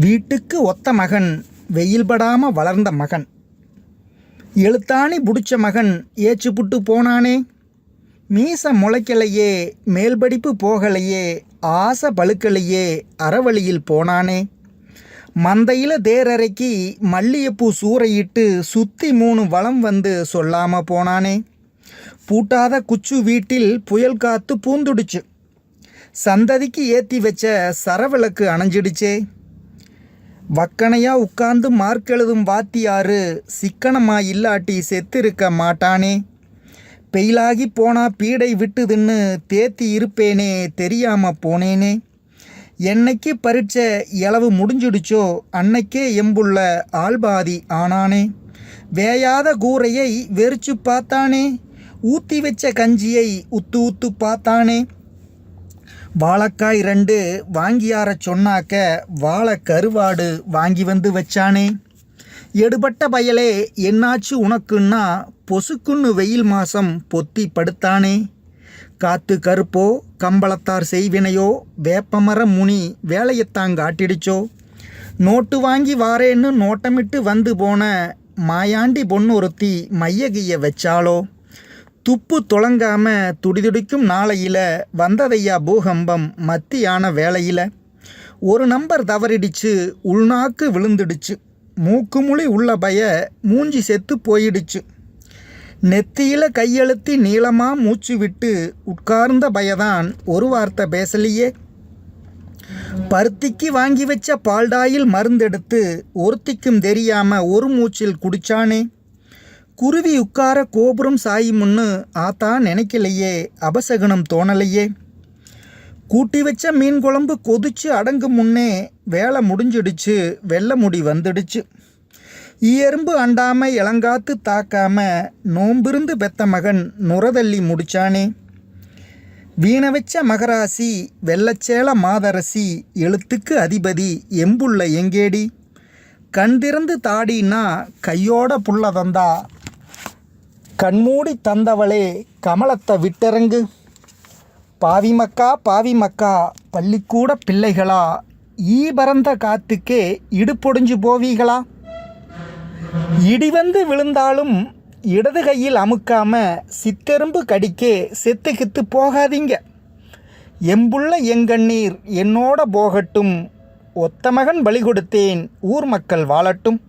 வீட்டுக்கு ஒத்த மகன், வெயில் படாம வளர்ந்த மகன், எழுத்தாணி புடிச்ச மகன் ஏச்சுப்புட்டு போனானே. மீச முளைக்கலையே, மேல் படிப்பு போகலையே, ஆசை பழுக்கலையே, அறவழியில் போனானே. மந்தையில் தேரறைக்கு மல்லிகைப்பூ சூறையிட்டு சுற்றி 3 வளம் வந்து சொல்லாம போனானே. பூட்டாத குச்சு வீட்டில் புயல் காத்து பூந்துடுச்சு, சந்ததிக்கு ஏற்றி வச்ச சரவிளக்கு அணைஞ்சிடுச்சே. வக்கனையா உட்கார்ந்து மார்க்கெழுதும் வாத்தியாரு சிக்கனமா இல்லாட்டி செத்திருக்க மாட்டானே. பெயிலாகி போனா பீடை விட்டுதுன்னு தேத்தி இருப்பேனே, தெரியாம போனேனே. என்னைக்கு பரீட்சை இளவு முடிஞ்சிடுச்சோ அன்னைக்கே எம்புள்ள ஆள்பாதி ஆனானே. வேயாத கூரையை வெறிச்சு பார்த்தானே, ஊற்றி வச்ச கஞ்சியை உத்து உத்து பார்த்தானே. வாழைக்காய் 2 வாங்கியார சொன்னாக்க வாழை கருவாடு வாங்கி வந்து வச்சானே. எடுபட்ட பயலே என்னாச்சு உனக்குன்னா பொசுக்குன்னு வெயில் மாசம் பொத்தி படுத்தானே. காத்து கருப்போ கம்பளத்தார் செய்வினையோ, வேப்பமர முனி வேலையத்தான் காட்டிடுச்சோ. நோட்டு வாங்கி வாரேன்னு நோட்டமிட்டு வந்து போன மாயாண்டி பொண்ணொருத்தி மையகிய வச்சாலோ. துப்பு தொலங்காம துடிதுடிக்கும் நாளையில் வந்ததையா பூகம்பம் மத்தியான வேளையில். ஒரு நம்பர் தவறிடுச்சு, உள்நாக்கு விழுந்துடுச்சு, மூக்குமுழி உள்ள பய மூஞ்சி செத்து போயிடுச்சு. நெத்தியில் கையெழுத்தி நீளமாக மூச்சு விட்டு உட்கார்ந்த பயதான் ஒரு வார்த்தை பேசலையே. பருத்திக்கு வாங்கி வச்ச பால்டாயில் மருந்தெடுத்து ஒருத்திக்கும் தெரியாம ஒரு மூச்சில் குடிச்சானே. குருவி உட்கார கோபுரம் சாயுமுன்னு ஆத்தா நினைக்கலையே, அபசகுனம் தோணலையே. கூட்டி வச்ச மீன் குழம்பு கொதிச்சு அடங்கும் முன்னே வேலை முடிஞ்சிடுச்சு, வெள்ளை முடி வந்துடுச்சு. ஈயெறும்பு அண்டாம இளங்காத்து தாக்காம நோம்பிருந்து பெத்த மகன் நுரதள்ளி முடிச்சானே. வீண வச்ச மகராசி வெள்ளச்சேல மாதரசி எழுத்துக்கு அதிபதி எம்புள்ள எங்கேடி. கண் திறந்து தாடினா கையோட புள்ள தந்தா, கண்மூடி தந்தவளே கமலத்தை விட்டரங்கு. பாவிமக்கா பாவிமக்கா பள்ளிக்கூட பிள்ளைகளா, ஈ பறந்த காத்துக்கே இடுப்பொடிஞ்சு போவீங்களா. இடி வந்து விழுந்தாலும் இடது கையில் அமுக்காம சித்தெரும்பு கடிக்கே செத்துக்கித்து போகாதீங்க. எம்புள்ள எங்கண்ணீர் என்னோட போகட்டும், ஒத்த மகன் பலி கொடுத்தேன் ஊர் மக்கள் வாழட்டும்.